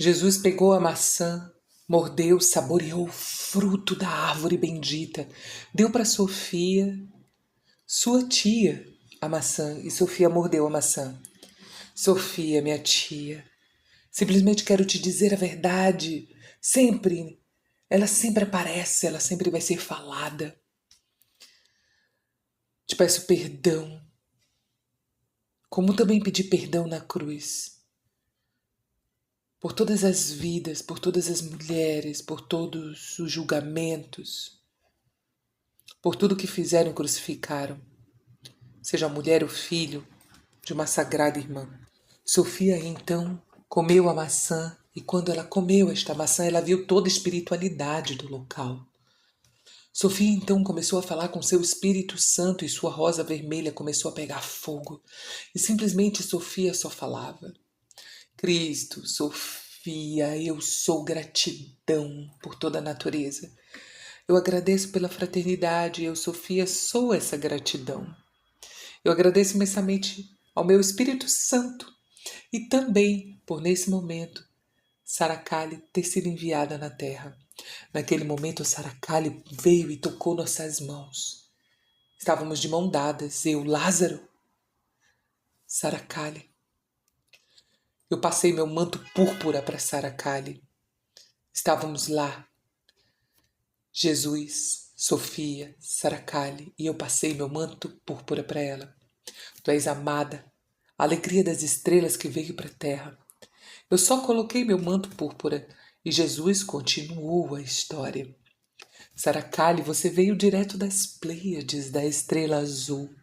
Jesus pegou a maçã, mordeu, saboreou o fruto da árvore bendita, deu para Sofia, sua tia, a maçã, e Sofia mordeu a maçã. Sofia, minha tia, simplesmente quero te dizer a verdade. Sempre, ela sempre aparece, ela sempre vai ser falada. Te peço perdão, como também pedi perdão na cruz. Por todas as vidas, por todas as mulheres, por todos os julgamentos, por tudo que fizeram e crucificaram, seja a mulher ou filho de uma sagrada irmã. Sofia, então, comeu a maçã, e quando ela comeu esta maçã, ela viu toda a espiritualidade do local. Sofia, então, começou a falar com seu Espírito Santo e sua rosa vermelha começou a pegar fogo. E simplesmente Sofia só falava: Cristo, Sofia, eu sou gratidão por toda a natureza. Eu agradeço pela fraternidade, eu, Sofia, sou essa gratidão. Eu agradeço imensamente ao meu Espírito Santo e também por, nesse momento, Saracali ter sido enviada na terra. Naquele momento, Saracali veio e tocou nossas mãos. Estávamos de mão dadas, eu, Lázaro, Saracali. Eu passei meu manto púrpura para Saracali. Estávamos lá, Jesus, Sofia, Saracali, e eu passei meu manto púrpura para ela. Tu és amada, a alegria das estrelas que veio para a terra. Eu só coloquei meu manto púrpura e Jesus continuou a história. Saracali, você veio direto das Pleiades, da estrela azul.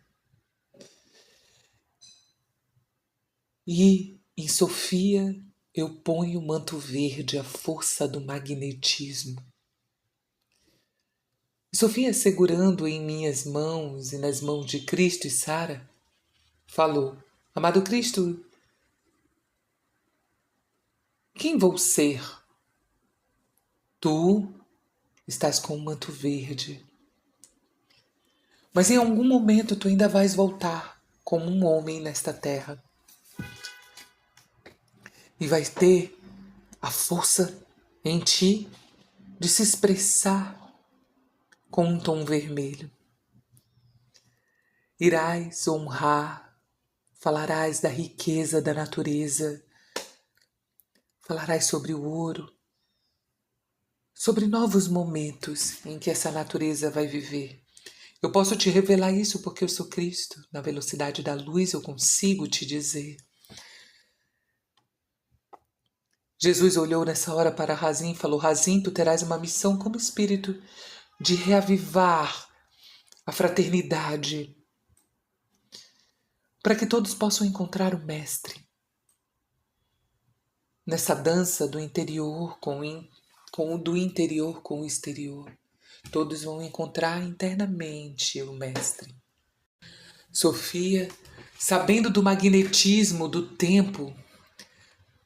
E em Sofia eu ponho o manto verde, a força do magnetismo. Sofia, segurando em minhas mãos e nas mãos de Cristo e Sara, falou: Amado Cristo, quem vou ser? Tu estás com um manto verde. Mas em algum momento tu ainda vais voltar como um homem nesta terra. E vais ter a força em ti de se expressar com um tom vermelho. Irás honrar, falarás da riqueza da natureza, falarás sobre o ouro, sobre novos momentos em que essa natureza vai viver. Eu posso te revelar isso porque eu sou Cristo. Na velocidade da luz eu consigo te dizer. Jesus olhou nessa hora para Razim e falou: Razim, tu terás uma missão como espírito de reavivar a fraternidade para que todos possam encontrar o Mestre. Nessa dança do interior do interior com o exterior. Todos vão encontrar internamente o Mestre. Sofia, sabendo do magnetismo do tempo,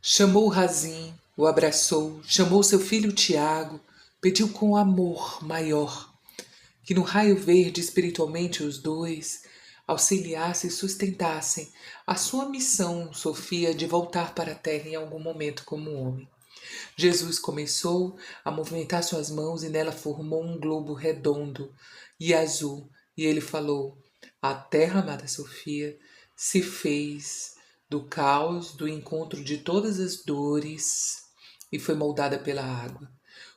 chamou Razim, o abraçou, chamou seu filho Tiago, pediu com amor maior que no raio verde espiritualmente os dois auxiliassem e sustentassem a sua missão, Sofia, de voltar para a terra em algum momento como homem. Jesus começou a movimentar suas mãos e nela formou um globo redondo e azul. E ele falou: A terra, amada Sofia, se fez do caos, do encontro de todas as dores e foi moldada pela água.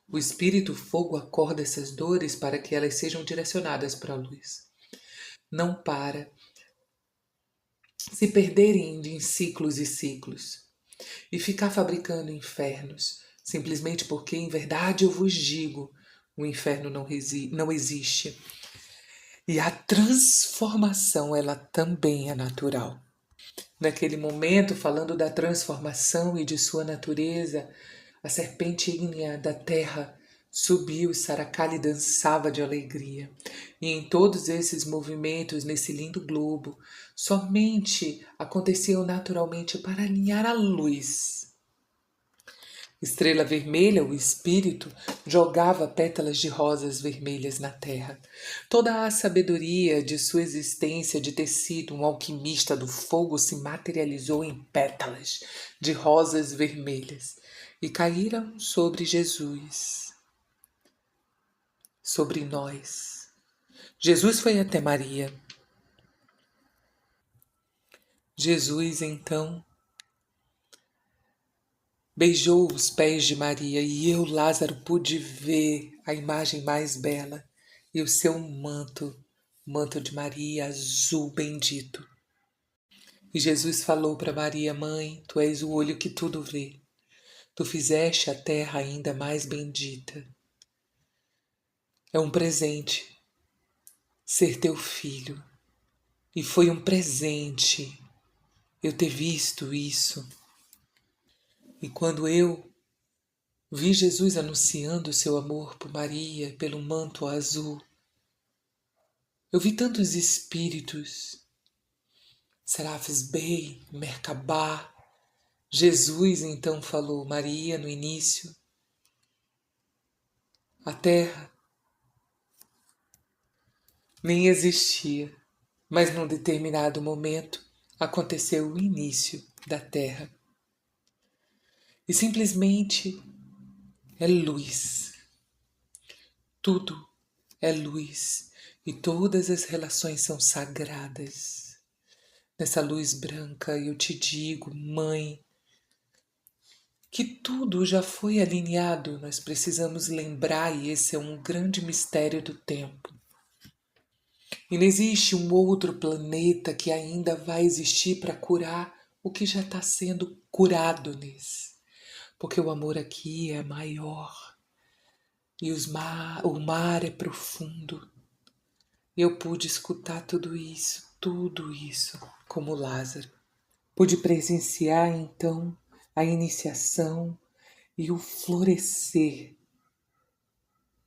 O Espírito Fogo acorda essas dores para que elas sejam direcionadas para a luz. Não para se perderem em ciclos e ciclos e ficar fabricando infernos, simplesmente porque, em verdade, eu vos digo, o inferno não existe. E a transformação, ela também é natural. Naquele momento, falando da transformação e de sua natureza, a serpente ígnea da terra subiu e Saracali dançava de alegria. E em todos esses movimentos, nesse lindo globo, somente aconteciam naturalmente para alinhar a luz. Estrela vermelha, o espírito, jogava pétalas de rosas vermelhas na terra. Toda a sabedoria de sua existência de ter sido um alquimista do fogo se materializou em pétalas de rosas vermelhas e caíram sobre Jesus, sobre nós. Jesus foi até Maria. Jesus, então, beijou os pés de Maria e eu, Lázaro, pude ver a imagem mais bela e o seu manto, manto de Maria azul bendito. E Jesus falou para Maria: Mãe, tu és o olho que tudo vê. Tu fizeste a terra ainda mais bendita. É um presente ser teu filho. E foi um presente eu ter visto isso. E quando eu vi Jesus anunciando o seu amor por Maria pelo manto azul, eu vi tantos espíritos, Serafes Bey, Merkabah. Jesus então falou: Maria, no início, a terra nem existia, mas num determinado momento aconteceu o início da terra. E simplesmente é luz. Tudo é luz e todas as relações são sagradas. Nessa luz branca eu te digo, Mãe, que tudo já foi alinhado, nós precisamos lembrar, e esse é um grande mistério do tempo. E não existe um outro planeta que ainda vai existir para curar o que já está sendo curado nesse. Porque o amor aqui é maior e o mar é profundo. E eu pude escutar tudo isso, como Lázaro. Pude presenciar então a iniciação e o florescer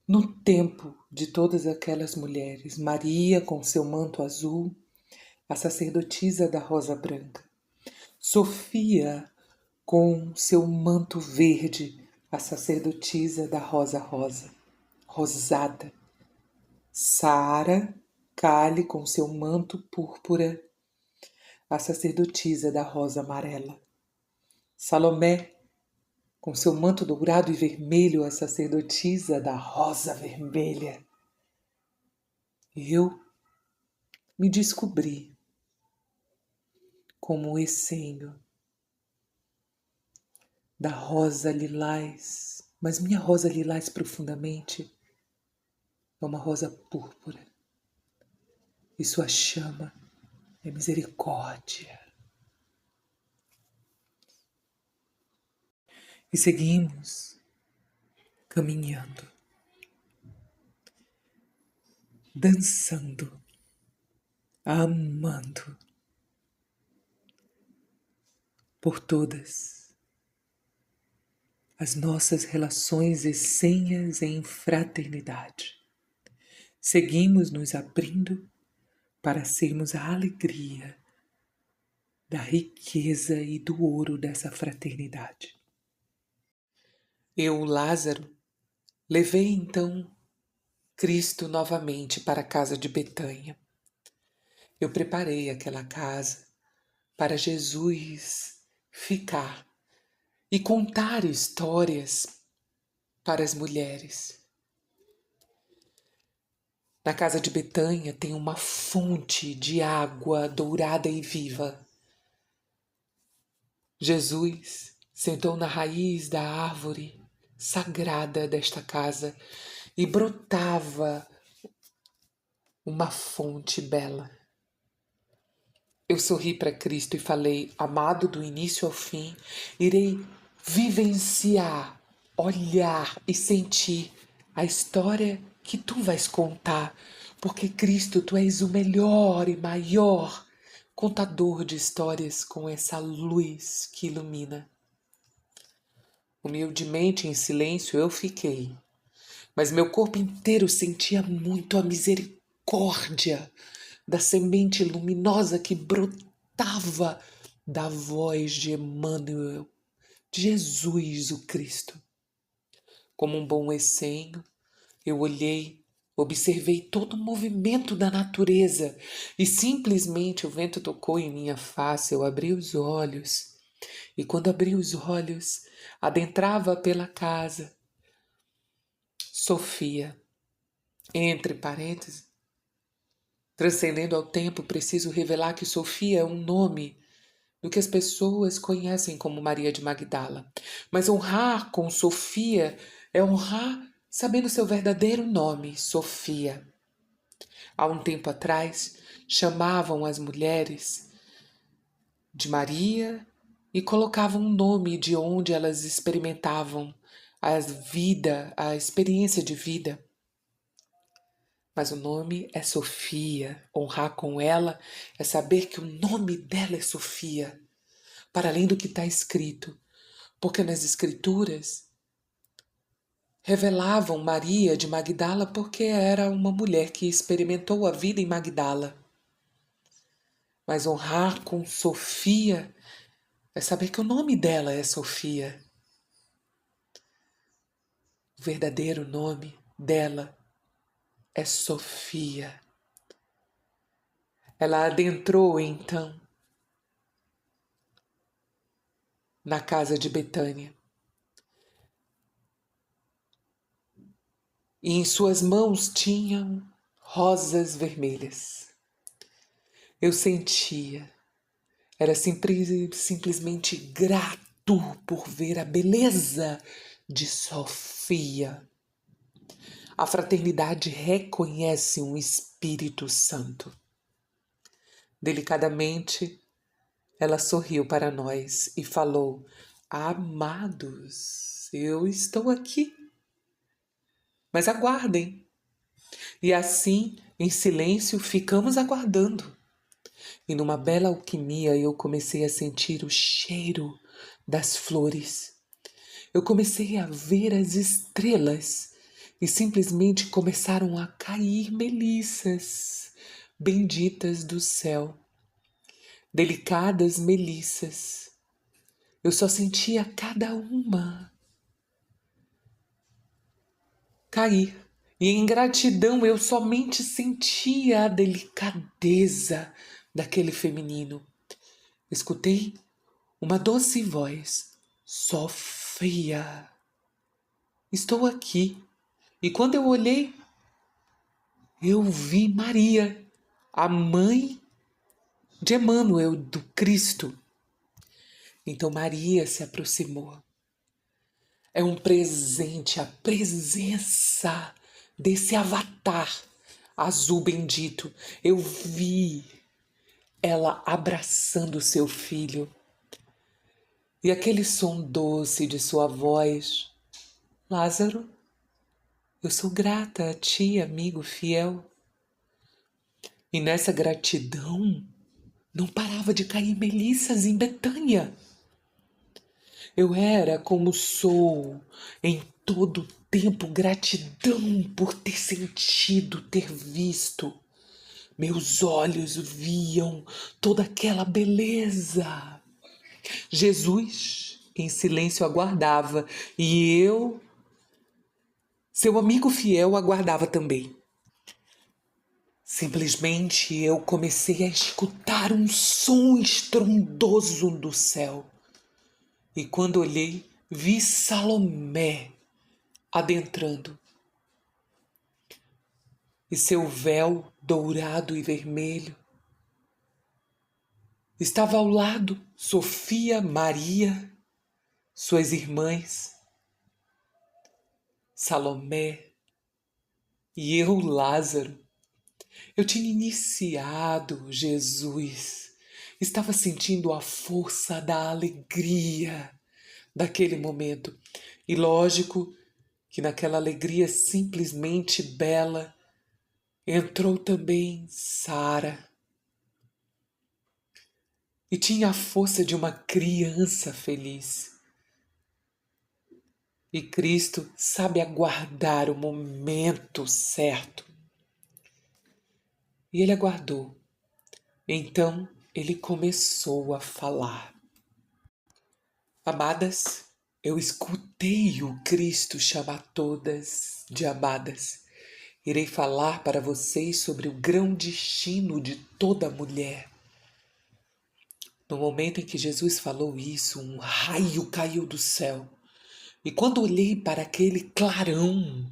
no tempo de todas aquelas mulheres. Maria com seu manto azul, a sacerdotisa da rosa branca. Sofia com seu manto verde, a sacerdotisa da rosa rosada. Sara Kali com seu manto púrpura, a sacerdotisa da rosa amarela. Salomé com seu manto dourado e vermelho, a sacerdotisa da rosa vermelha. Eu me descobri como o essênio da rosa lilás, mas minha rosa lilás profundamente é uma rosa púrpura e sua chama é misericórdia. E seguimos caminhando, dançando, amando por todas as nossas relações essênias em fraternidade. Seguimos nos abrindo para sermos a alegria da riqueza e do ouro dessa fraternidade. Eu, Lázaro, levei então Cristo novamente para a casa de Betânia. Eu preparei aquela casa para Jesus ficar e contar histórias para as mulheres. Na casa de Betânia tem uma fonte de água dourada e viva. Jesus sentou na raiz da árvore sagrada desta casa e brotava uma fonte bela. Eu sorri para Cristo e falei: amado, do início ao fim, irei vivenciar, olhar e sentir a história que tu vais contar, porque Cristo, tu és o melhor e maior contador de histórias com essa luz que ilumina. Humildemente, em silêncio, eu fiquei, mas meu corpo inteiro sentia muito a misericórdia da semente luminosa que brotava da voz de Emmanuel, de Jesus o Cristo. Como um bom essênio, eu olhei, observei todo o movimento da natureza e simplesmente o vento tocou em minha face. Eu abri os olhos e quando abri os olhos, adentrava pela casa Sofia, entre parênteses. Transcendendo ao tempo, preciso revelar que Sofia é um nome do que as pessoas conhecem como Maria de Magdala. Mas honrar com Sofia é honrar sabendo seu verdadeiro nome, Sofia. Há um tempo atrás, chamavam as mulheres de Maria e colocavam um nome de onde elas experimentavam a experiência de vida. Mas o nome é Sofia. Honrar com ela é saber que o nome dela é Sofia, para além do que está escrito. Porque nas Escrituras revelavam Maria de Magdala porque era uma mulher que experimentou a vida em Magdala. Mas honrar com Sofia é saber que o nome dela é Sofia. O verdadeiro nome dela é Sofia. Ela adentrou então na casa de Betânia. E em suas mãos tinham rosas vermelhas. Eu sentia, era simplesmente grato por ver a beleza de Sofia. A fraternidade reconhece um Espírito Santo. Delicadamente, ela sorriu para nós e falou: Amados, eu estou aqui. Mas aguardem. E assim, em silêncio, ficamos aguardando. E numa bela alquimia eu comecei a sentir o cheiro das flores. Eu comecei a ver as estrelas e simplesmente começaram a cair melissas, benditas do céu. Delicadas melissas. Eu só sentia cada uma cair. E em gratidão eu somente sentia a delicadeza daquele feminino. Escutei uma doce voz. Sofia, estou aqui. E quando eu olhei, eu vi Maria, a mãe de Emmanuel, do Cristo. Então Maria se aproximou. É um presente, a presença desse avatar azul bendito. Eu vi ela abraçando seu filho. E aquele som doce de sua voz. Lázaro, eu sou grata a ti, amigo fiel. E nessa gratidão, não parava de cair melissas em Betânia. Eu era como sou em todo tempo, gratidão por ter sentido, ter visto. Meus olhos viam toda aquela beleza. Jesus, em silêncio, aguardava e eu, seu amigo fiel, aguardava também. Simplesmente eu comecei a escutar um som estrondoso do céu. E quando olhei, vi Salomé adentrando. E seu véu dourado e vermelho. Estava ao lado Sofia, Maria, suas irmãs, Salomé e eu, Lázaro. Eu tinha iniciado Jesus. Estava sentindo a força da alegria daquele momento. E lógico que naquela alegria simplesmente bela entrou também Sara. E tinha a força de uma criança feliz. E Cristo sabe aguardar o momento certo. E ele aguardou. Então ele começou a falar. Amadas, Eu escutei o Cristo chamar todas de amadas. Irei falar para vocês sobre o grão destino de toda mulher. No momento em que Jesus falou isso, um raio caiu do céu. E quando olhei para aquele clarão,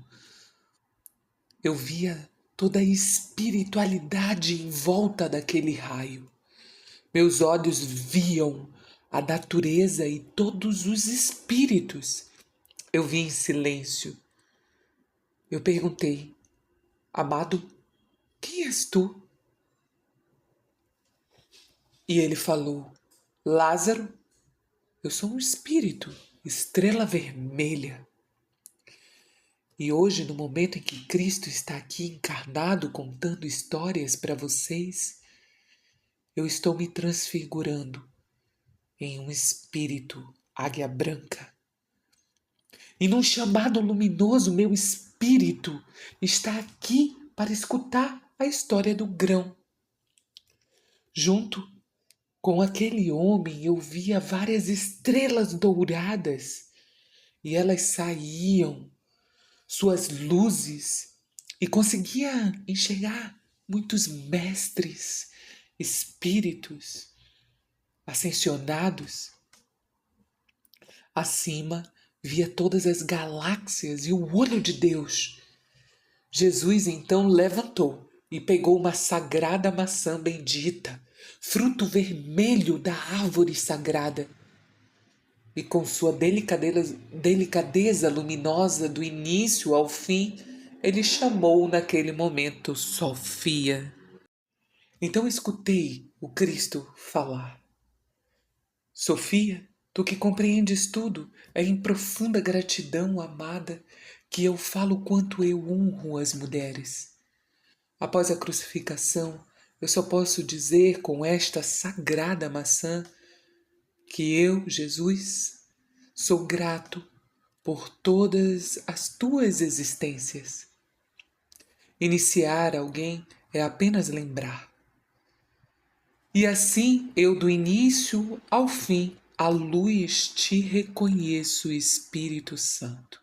eu via toda a espiritualidade em volta daquele raio. Meus olhos viam a natureza e todos os espíritos. Eu vi em silêncio. Eu perguntei: amado, quem és tu? E ele falou: Lázaro, eu sou um espírito, estrela vermelha. E hoje, no momento em que Cristo está aqui encarnado contando histórias para vocês, eu estou me transfigurando em um espírito águia branca. E num chamado luminoso, meu espírito está aqui para escutar a história do grão. Junto com aquele homem, eu via várias estrelas douradas e elas saíam, suas luzes, e conseguia enxergar muitos mestres, espíritos ascensionados. Acima, via todas as galáxias e o olho de Deus. Jesus então levantou e pegou uma sagrada maçã bendita, fruto vermelho da árvore sagrada. E com sua delicadeza luminosa do início ao fim, ele chamou naquele momento Sofia. Então escutei o Cristo falar: Sofia, tu que compreendes tudo, é em profunda gratidão, amada, que eu falo quanto eu honro as mulheres. Após a crucificação, eu só posso dizer com esta sagrada maçã que eu, Jesus, sou grato por todas as tuas existências. Iniciar alguém é apenas lembrar. E assim eu, do início ao fim, à luz te reconheço, Espírito Santo.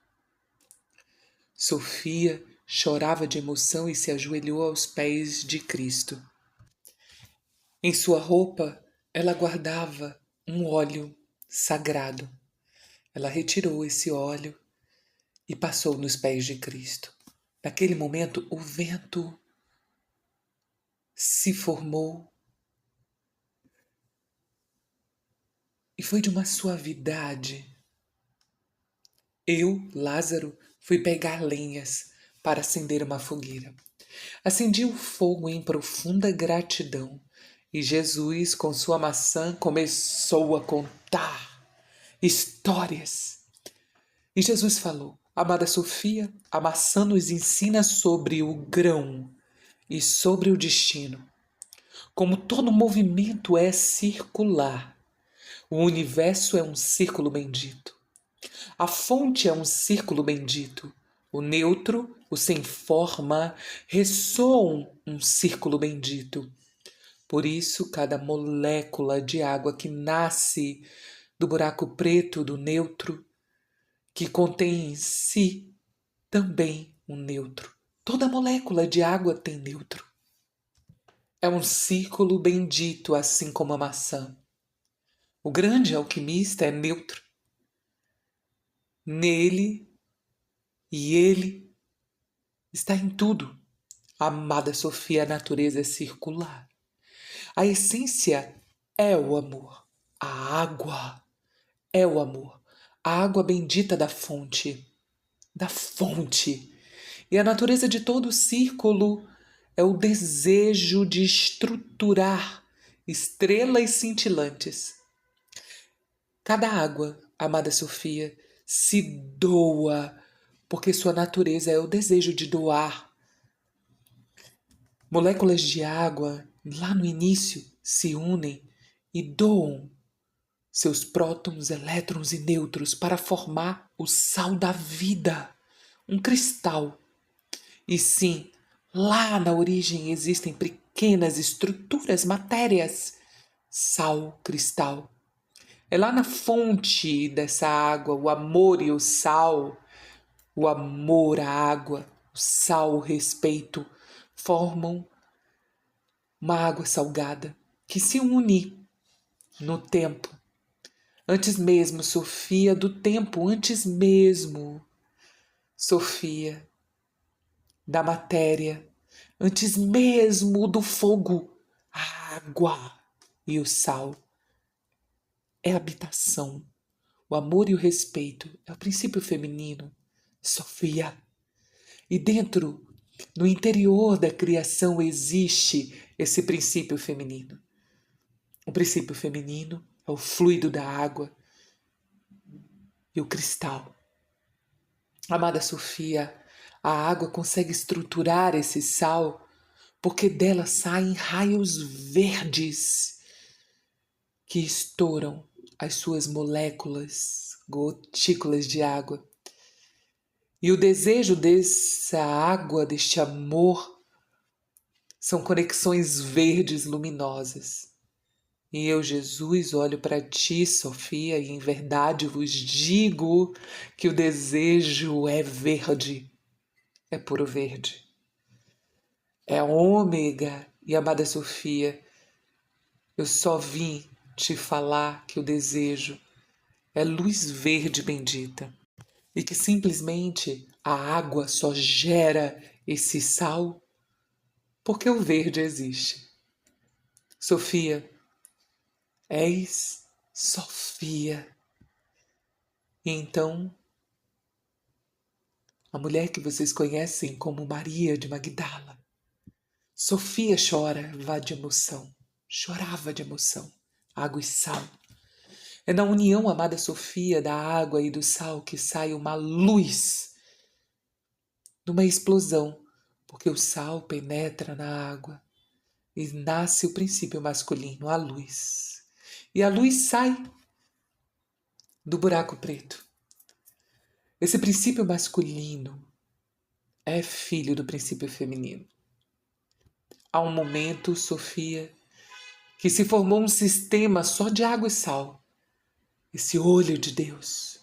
Sofia chorava de emoção e se ajoelhou aos pés de Cristo. Em sua roupa, ela guardava um óleo sagrado. Ela retirou esse óleo e passou nos pés de Cristo. Naquele momento, o vento se formou e foi de uma suavidade. Eu, Lázaro, fui pegar lenhas para acender uma fogueira. Acendi o fogo em profunda gratidão e Jesus, com sua maçã, começou a contar histórias. E Jesus falou: amada Sofia, a maçã nos ensina sobre o grão e sobre o destino. Como todo movimento é circular, o universo é um círculo bendito. A fonte é um círculo bendito. O neutro, o sem forma, ressoam um círculo bendito. Por isso, cada molécula de água que nasce do buraco preto do neutro, que contém em si também um neutro. Toda molécula de água tem neutro. É um círculo bendito, assim como a maçã. O grande alquimista é neutro. Nele e ele está em tudo. A amada Sofia, a natureza é circular. A essência é o amor. A água é o amor. A água bendita da fonte. Da fonte. E a natureza de todo o círculo é o desejo de estruturar estrelas cintilantes. Cada água, amada Sofia, se doa, porque sua natureza é o desejo de doar. Moléculas de água, lá no início, se unem e doam seus prótons, elétrons e nêutrons para formar o sal da vida, um cristal. E sim, lá na origem existem pequenas estruturas, matérias, sal, cristal. É lá na fonte dessa água, o amor e o sal, o amor, a água, o sal, o respeito, formam uma água salgada que se une no tempo. Antes mesmo, Sofia, do tempo, antes mesmo, Sofia, da matéria, antes mesmo do fogo, a água e o sal. É a habitação. O amor e o respeito é o princípio feminino, Sofia. E dentro, no interior da criação, existe esse princípio feminino. O princípio feminino é o fluido da água e o cristal. Amada Sofia, a água consegue estruturar esse sal porque dela saem raios verdes que estouram as suas moléculas, gotículas de água. E o desejo dessa água, deste amor, são conexões verdes luminosas. E eu, Jesus, olho para ti, Sofia, e em verdade vos digo que o desejo é verde, é puro verde. É ômega, e amada Sofia, eu só vim te falar que o desejo é luz verde bendita e que simplesmente a água só gera esse sal porque o verde existe. Sofia, és Sofia. E então, a mulher que vocês conhecem como Maria de Magdala, Sofia chorava de emoção, água e sal. É na união, amada Sofia, da água e do sal que sai uma luz, numa explosão, porque o sal penetra na água e nasce o princípio masculino, a luz. E a luz sai do buraco preto. Esse princípio masculino é filho do princípio feminino. Há um momento, Sofia, que se formou um sistema só de água e sal. Esse olho de Deus.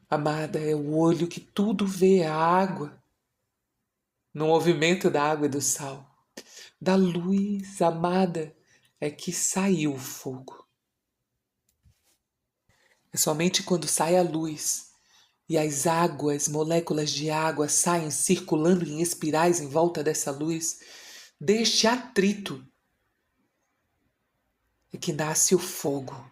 Amada, é o olho que tudo vê, a água, no movimento da água e do sal. Da luz, amada, é que saiu o fogo. É somente quando sai a luz e as águas, moléculas de água saem circulando em espirais em volta dessa luz, deste atrito, é que nasce o fogo.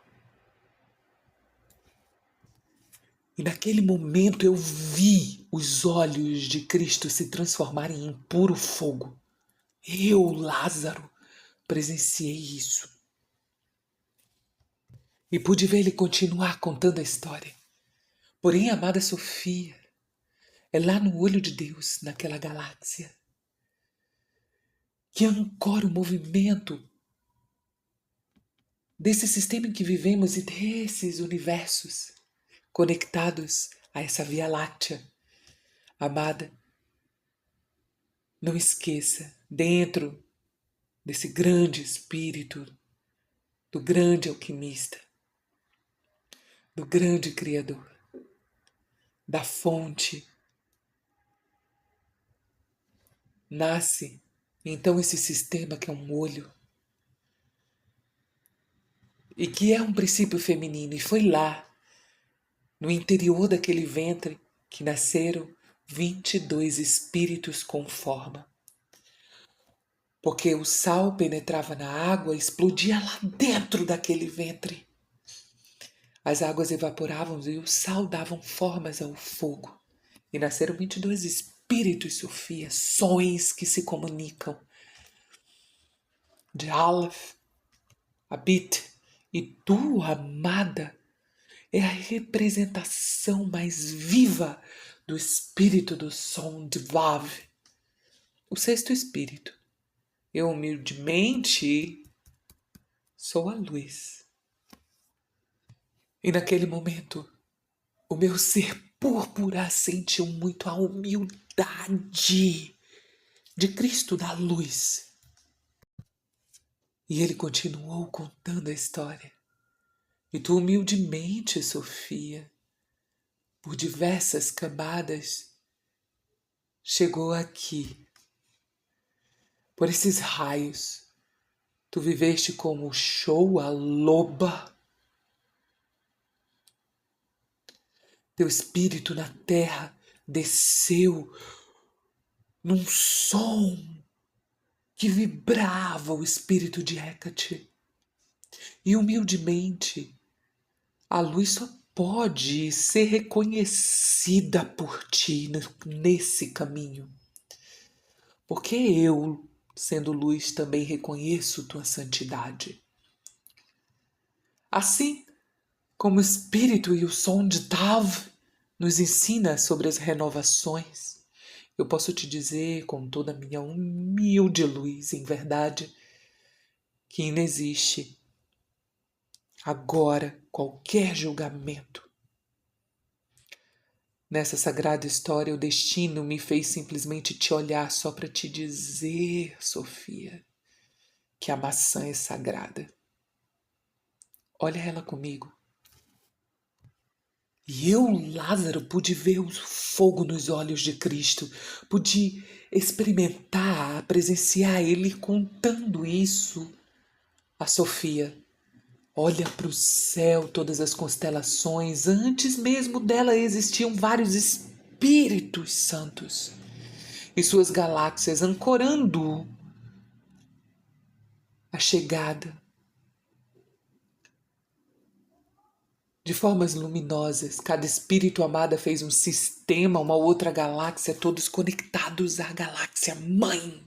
E naquele momento eu vi os olhos de Cristo se transformarem em puro fogo. Eu, Lázaro, presenciei isso. E pude ver ele continuar contando a história. Porém, amada Sofia, é lá no olho de Deus, naquela galáxia, que ancora o movimento desse sistema em que vivemos e desses universos conectados a essa Via Láctea. Amada, não esqueça, dentro desse grande espírito, do grande alquimista, do grande Criador, da fonte, nasce então esse sistema que é um olho e que é um princípio feminino. E foi lá, no interior daquele ventre, que nasceram 22 espíritos com forma. Porque o sal penetrava na água e explodia lá dentro daquele ventre. As águas evaporavam e o sal davam formas ao fogo. E nasceram 22 espíritos, Sofia, sons que se comunicam. De Aleph, Abit, e tu, amada, é a representação mais viva do espírito do som de Vav, o sexto espírito. Eu humildemente sou a luz. E naquele momento, o meu ser púrpura sentiu muito a humildade de Cristo da luz. E ele continuou contando a história. E tu humildemente, Sofia, por diversas camadas, chegou aqui. Por esses raios, tu viveste como show a loba. Teu espírito na terra desceu num som que vibrava o espírito de Hecate. E humildemente, a luz só pode ser reconhecida por ti nesse caminho. Porque eu, sendo luz, também reconheço tua santidade. Assim como o espírito e o som de Tav nos ensina sobre as renovações, eu posso te dizer com toda a minha humilde luz, em verdade, que inexiste agora qualquer julgamento. Nessa sagrada história, o destino me fez simplesmente te olhar só para te dizer, Sofia, que a maçã é sagrada. Olha ela comigo. E eu, Lázaro, pude ver o fogo nos olhos de Cristo, pude experimentar, presenciar ele contando isso a Sofia. Olha para o céu, todas as constelações, antes mesmo dela existiam vários espíritos santos e suas galáxias ancorando a chegada de formas luminosas. Cada espírito amada fez um sistema, uma outra galáxia, todos conectados à galáxia mãe,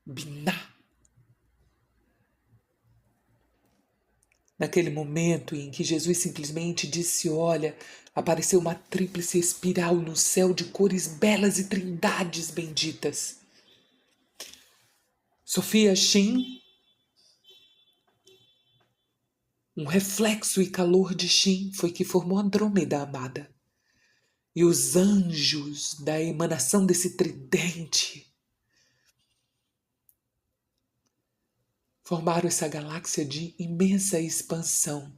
Binah. Naquele momento em que Jesus simplesmente disse: olha, apareceu uma tríplice espiral no céu de cores belas e trindades benditas. Sofia Shin, um reflexo e calor de Shin, foi que formou Andrômeda amada. E os anjos da emanação desse tridente formaram essa galáxia de imensa expansão.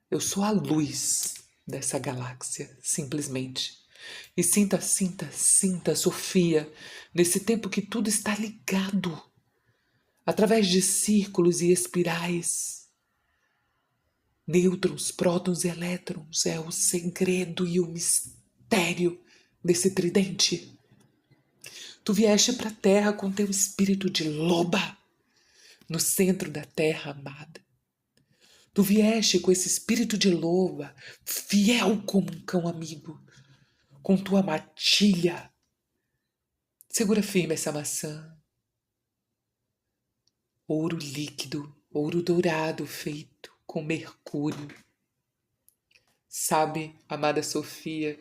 Eu sou a luz dessa galáxia, simplesmente. E sinta, sinta, sinta, Sofia, nesse tempo que tudo está ligado, através de círculos e espirais. Nêutrons, prótons e elétrons é o segredo e o mistério desse tridente. Tu vieste para a Terra com teu espírito de loba, no centro da Terra amada. Tu vieste com esse espírito de loba, fiel como um cão amigo, com tua matilha. Segura firme essa maçã. Ouro líquido, ouro dourado feito com mercúrio. Sabe, amada Sofia,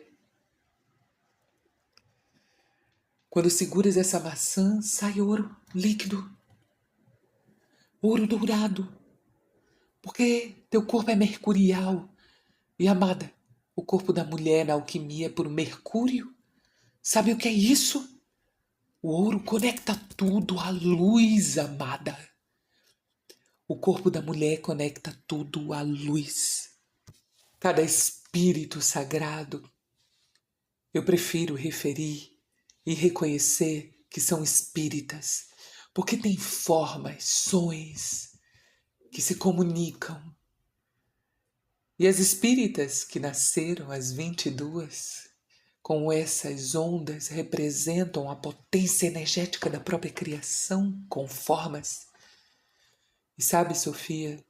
quando seguras essa maçã, sai ouro líquido, ouro dourado, porque teu corpo é mercurial. E, amada, o corpo da mulher na alquimia é por mercúrio. Sabe o que é isso? O ouro conecta tudo à luz, amada. O corpo da mulher conecta tudo à luz. Cada espírito sagrado, eu prefiro referir e reconhecer que são espíritas, porque têm formas, sons que se comunicam. E as espíritas que nasceram às 22, com essas ondas, representam a potência energética da própria criação com formas. E sabe, Sofia,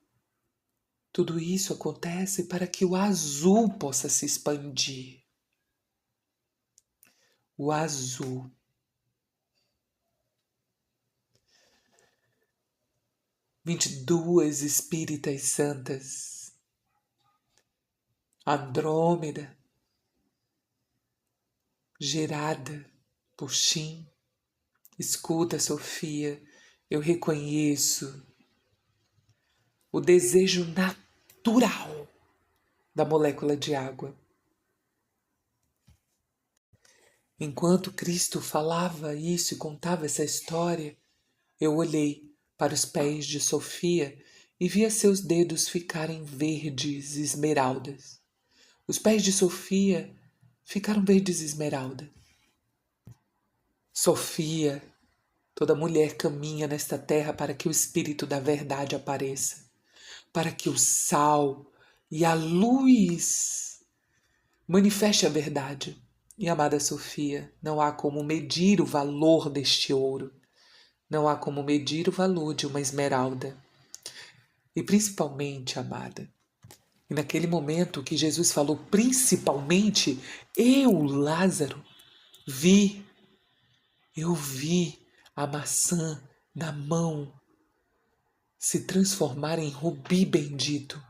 tudo isso acontece para que o azul possa se expandir. O azul. 22 espíritas santas. Andrômeda, gerada por Shin. Escuta, Sofia, eu reconheço o desejo natural da molécula de água. Enquanto Cristo falava isso e contava essa história, eu olhei para os pés de Sofia e via seus dedos ficarem verdes esmeraldas. Os pés de Sofia ficaram verdes esmeralda. Sofia, toda mulher caminha nesta terra para que o Espírito da verdade apareça, para que o sal e a luz manifeste a verdade. E, amada Sofia, não há como medir o valor deste ouro, não há como medir o valor de uma esmeralda. E principalmente, amada, e naquele momento que Jesus falou principalmente, eu, Lázaro, eu vi a maçã na mão se transformar em rubi bendito.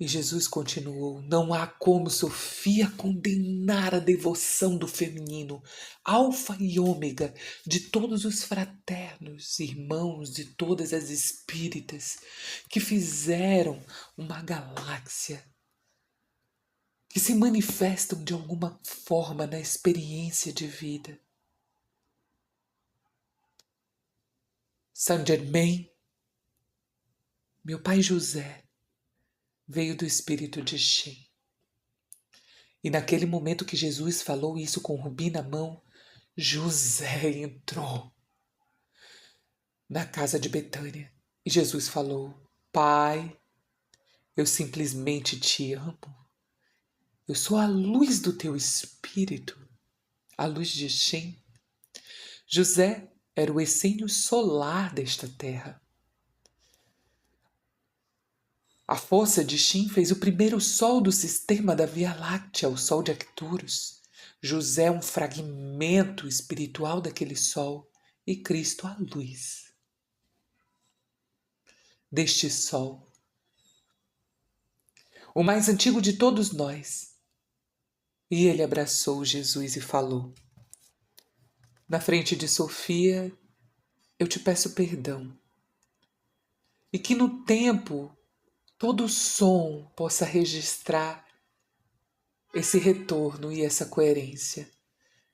E Jesus continuou: não há como Sofia condenar a devoção do feminino, alfa e ômega de todos os fraternos, irmãos de todas as espíritas que fizeram uma galáxia, que se manifestam de alguma forma na experiência de vida. Saint Germain, meu pai José, veio do espírito de Shem. E naquele momento que Jesus falou isso com o rubi na mão, José entrou na casa de Betânia. E Jesus falou: Pai, eu simplesmente te amo. Eu sou a luz do teu espírito, a luz de Shem. José era o essênio solar desta terra. A força de Shem fez o primeiro sol do sistema da Via Láctea, o sol de Arcturus. José é um fragmento espiritual daquele sol e Cristo a luz deste sol. O mais antigo de todos nós. E ele abraçou Jesus e falou: na frente de Sofia, eu te peço perdão. E que no tempo todo som possa registrar esse retorno e essa coerência.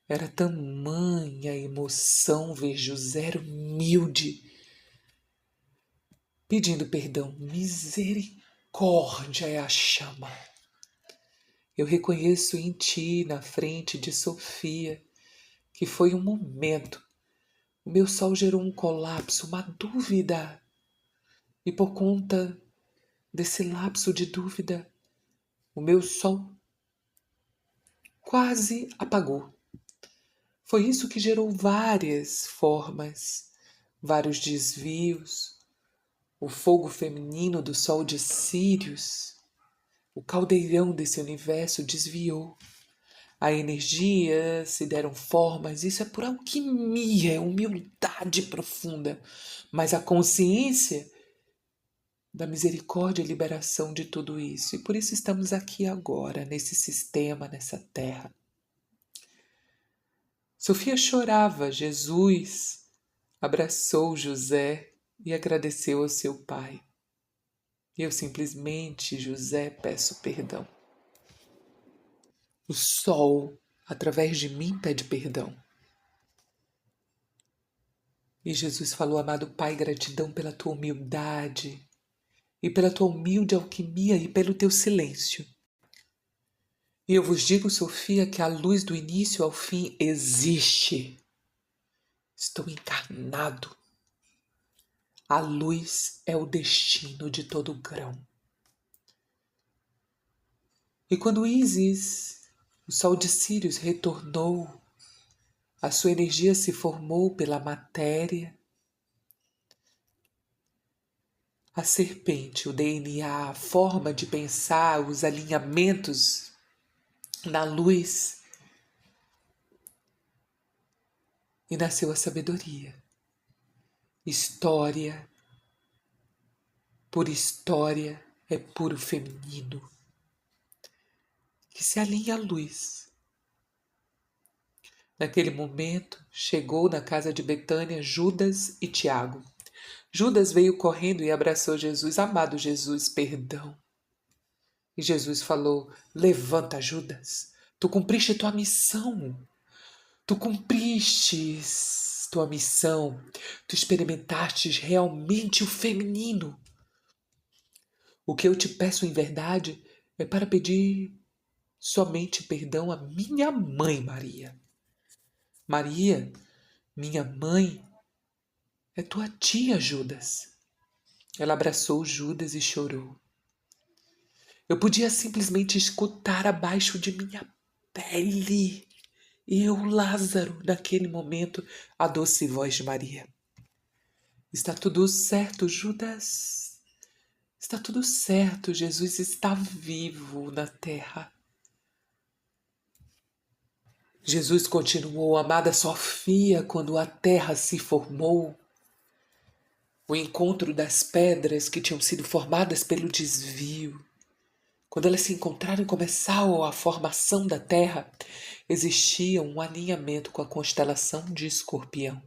Era tamanha a emoção ver José humilde, pedindo perdão. Misericórdia é a chama. Eu reconheço em ti, na frente de Sofia, que foi um momento. O meu sol gerou um colapso, uma dúvida. E por conta desse lapso de dúvida, o meu sol quase apagou. Foi isso que gerou várias formas, vários desvios. O fogo feminino do sol de Sírius, o caldeirão desse universo desviou. A energia se deram formas, isso é por alquimia, é humildade profunda. Mas a consciência da misericórdia e liberação de tudo isso. E por isso estamos aqui agora, nesse sistema, nessa terra. Sofia chorava, Jesus abraçou José e agradeceu ao seu pai. Eu simplesmente, José, peço perdão. O sol, através de mim, pede perdão. E Jesus falou: amado Pai, gratidão pela tua humildade e pela tua humilde alquimia e pelo teu silêncio. E eu vos digo, Sofia, que a luz do início ao fim existe. Estou encarnado. A luz é o destino de todo grão. E quando Ísis, o sol de Sírius, retornou, a sua energia se formou pela matéria. A serpente, o DNA, a forma de pensar, os alinhamentos na luz. E nasceu a sabedoria. História, por história, é puro feminino, que se alinha à luz. Naquele momento, chegou na casa de Betânia Judas e Tiago. Judas veio correndo e abraçou Jesus. Amado Jesus, perdão. E Jesus falou: levanta, Judas, tu cumpriste tua missão. Tu tua missão, tu experimentastes realmente o feminino. O que eu te peço em verdade é para pedir somente perdão à minha mãe, Maria. Maria, minha mãe, é tua tia, Judas. Ela abraçou Judas e chorou. Eu podia simplesmente escutar abaixo de minha pele, eu, Lázaro, naquele momento, a doce voz de Maria. Está tudo certo, Judas. Está tudo certo, Jesus está vivo na terra. Jesus continuou, amada Sofia, quando a terra se formou. O encontro das pedras que tinham sido formadas pelo desvio. Quando elas se encontraram e começou a formação da terra, existia um alinhamento com a constelação de Escorpião.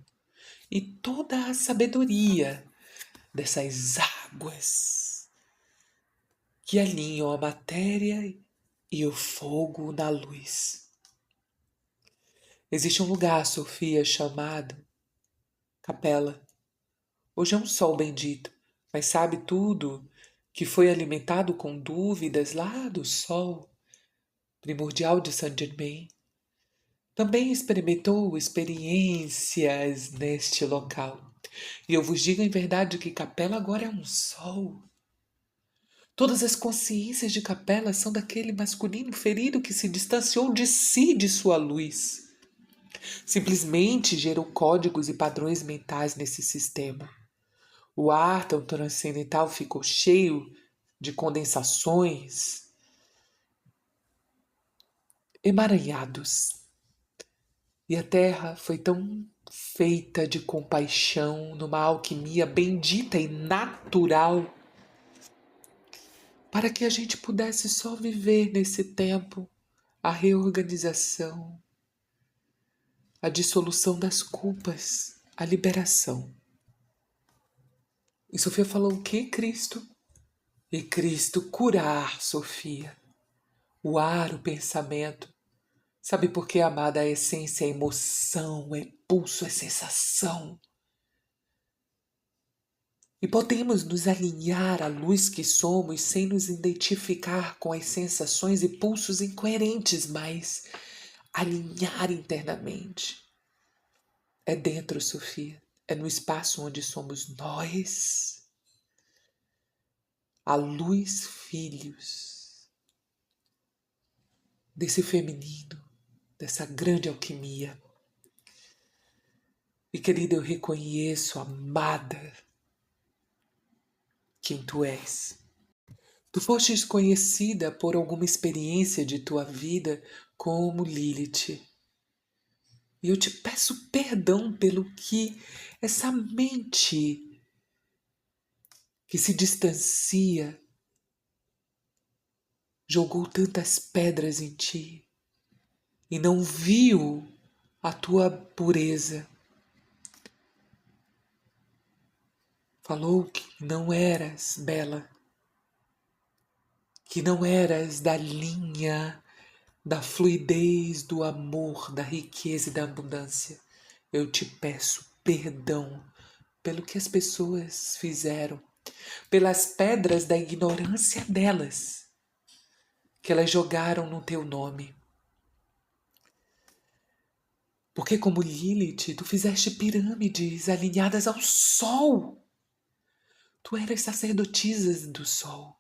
E toda a sabedoria dessas águas que alinham a matéria e o fogo na luz. Existe um lugar, Sofia, chamado Capela. Hoje é um sol bendito, mas sabe tudo que foi alimentado com dúvidas lá do sol primordial de Saint-Germain. Também experimentou experiências neste local. E eu vos digo em verdade que Capela agora é um sol. Todas as consciências de Capela são daquele masculino ferido que se distanciou de si, de sua luz. Simplesmente gerou códigos e padrões mentais nesse sistema. O átomo transcendental ficou cheio de condensações, emaranhados. E a terra foi tão feita de compaixão, numa alquimia bendita e natural, para que a gente pudesse só viver nesse tempo a reorganização, a dissolução das culpas, a liberação. E Sofia falou o que, Cristo? E Cristo curar Sofia, o ar, o pensamento. Sabe por que, amada, a essência é emoção, é pulso, é sensação. E podemos nos alinhar à luz que somos sem nos identificar com as sensações e pulsos incoerentes, mas alinhar internamente. É dentro, Sofia. É no espaço onde somos nós, a luz, filhos desse feminino, dessa grande alquimia. E querida, eu reconheço, amada, quem tu és. Tu fostes conhecida por alguma experiência de tua vida como Lilith. E eu te peço perdão pelo que essa mente que se distancia jogou tantas pedras em ti e não viu a tua pureza. Falou que não eras bela, que não eras da linha da fluidez, do amor, da riqueza e da abundância. Eu te peço perdão pelo que as pessoas fizeram, pelas pedras da ignorância delas, que elas jogaram no teu nome. Porque como Lilith, tu fizeste pirâmides alinhadas ao sol. Tu eras sacerdotisa do sol.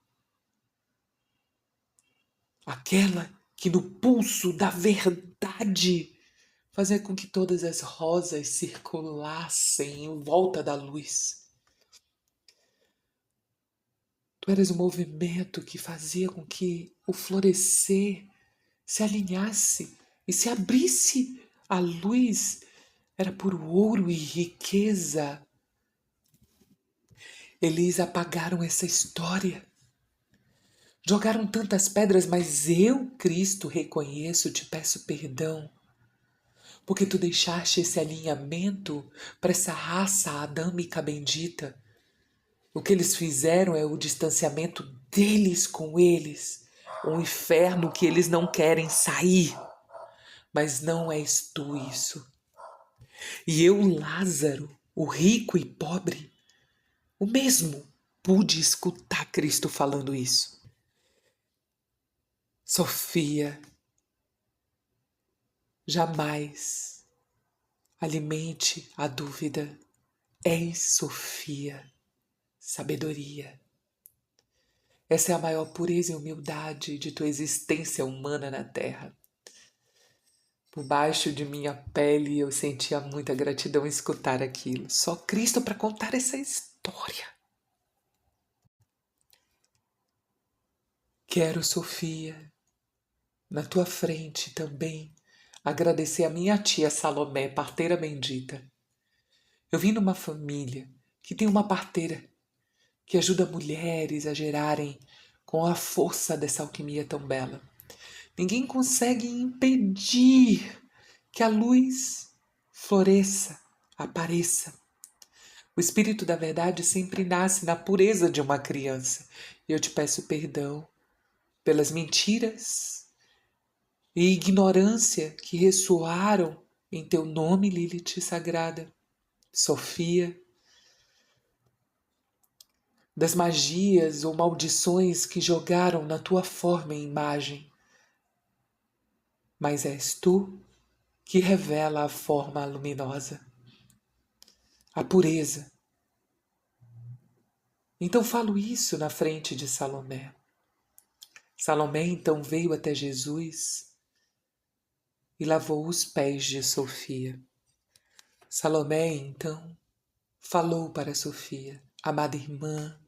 Aquela que no pulso da verdade fazia com que todas as rosas circulassem em volta da luz. Tu eras o movimento que fazia com que o florescer se alinhasse e se abrisse a luz. Era puro ouro e riqueza. Eles apagaram essa história. Jogaram tantas pedras, mas eu, Cristo, reconheço, te peço perdão. Porque tu deixaste esse alinhamento para essa raça adâmica bendita. O que eles fizeram é o distanciamento deles com eles. Um inferno que eles não querem sair. Mas não és tu isso. E eu, Lázaro, o rico e pobre, o mesmo, pude escutar Cristo falando isso. Sofia, jamais alimente a dúvida. És Sofia, sabedoria. Essa é a maior pureza e humildade de tua existência humana na Terra. Por baixo de minha pele eu sentia muita gratidão em escutar aquilo. Só Cristo para contar essa história. Quero, Sofia, na tua frente também, agradecer a minha tia Salomé, parteira bendita. Eu vim numa família que tem uma parteira que ajuda mulheres a gerarem com a força dessa alquimia tão bela. Ninguém consegue impedir que a luz floresça, apareça. O Espírito da Verdade sempre nasce na pureza de uma criança. E eu te peço perdão pelas mentiras e ignorância que ressoaram em teu nome, Lilith sagrada, Sofia, das magias ou maldições que jogaram na tua forma e imagem. Mas és tu que revela a forma luminosa, a pureza. Então falo isso na frente de Salomé. Salomé então veio até Jesus e lavou os pés de Sofia. Salomé então falou para Sofia: amada irmã,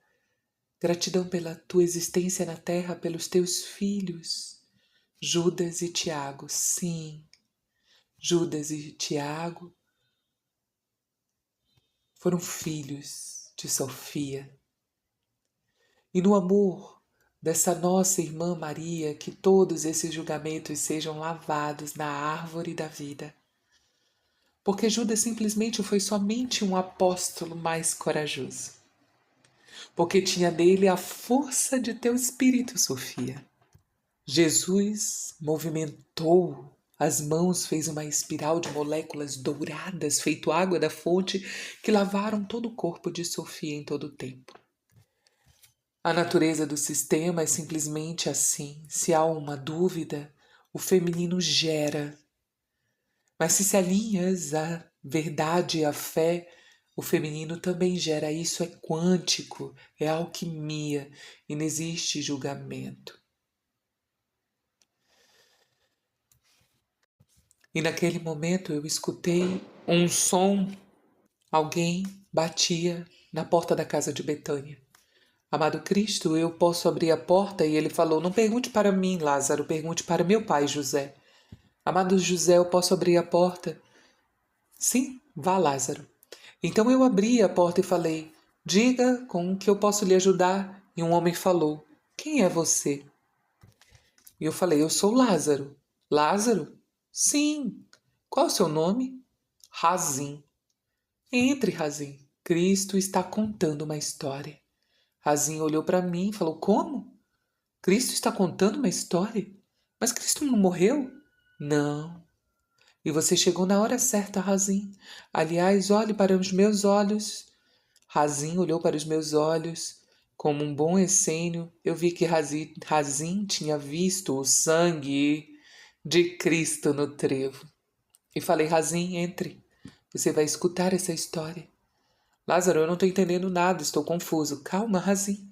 gratidão pela tua existência na terra, pelos teus filhos, Judas e Tiago. Sim, Judas e Tiago foram filhos de Sofia. E no amor dessa nossa irmã Maria, que todos esses julgamentos sejam lavados na árvore da vida. Porque Judas simplesmente foi somente um apóstolo mais corajoso. Porque tinha nele a força de teu espírito, Sofia. Jesus movimentou as mãos, fez uma espiral de moléculas douradas, feito água da fonte, que lavaram todo o corpo de Sofia em todo o tempo. A natureza do sistema é simplesmente assim. Se há uma dúvida, o feminino gera. Mas se alinhas à verdade e à fé, o feminino também gera. Isso é quântico, é alquimia e não existe julgamento. E naquele momento eu escutei um som. Alguém batia na porta da casa de Betânia. Amado Cristo, eu posso abrir a porta? E ele falou: não pergunte para mim, Lázaro, pergunte para meu pai, José. Amado José, eu posso abrir a porta? Sim, vá, Lázaro. Então eu abri a porta e falei: diga com que eu posso lhe ajudar. E um homem falou: quem é você? E eu falei: eu sou Lázaro. Lázaro? Sim. Qual é o seu nome? Razim. Entre, Razim. Cristo está contando uma história. Razim olhou para mim e falou: como? Cristo está contando uma história? Mas Cristo não morreu? Não. E você chegou na hora certa, Razim. Aliás, olhe para os meus olhos. Razim olhou para os meus olhos. Como um bom essênio, eu vi que Razim tinha visto o sangue de Cristo no trevo. E falei: Razim, entre. Você vai escutar essa história. Lázaro, eu não estou entendendo nada, estou confuso. Calma, Razim.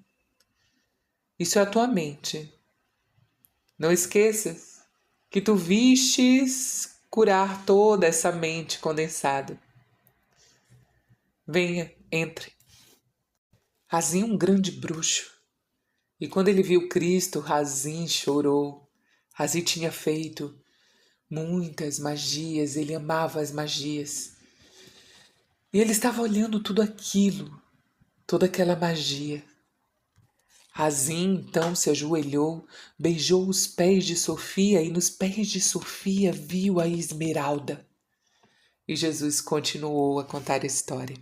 Isso é a tua mente. Não esqueças que tu vistes curar toda essa mente condensada. Venha, entre. Razim é um grande bruxo. E quando ele viu Cristo, Razim chorou. Razim tinha feito muitas magias, ele amava as magias. E ele estava olhando tudo aquilo, toda aquela magia. Razim então se ajoelhou, beijou os pés de Sofia e nos pés de Sofia viu a esmeralda. E Jesus continuou a contar a história.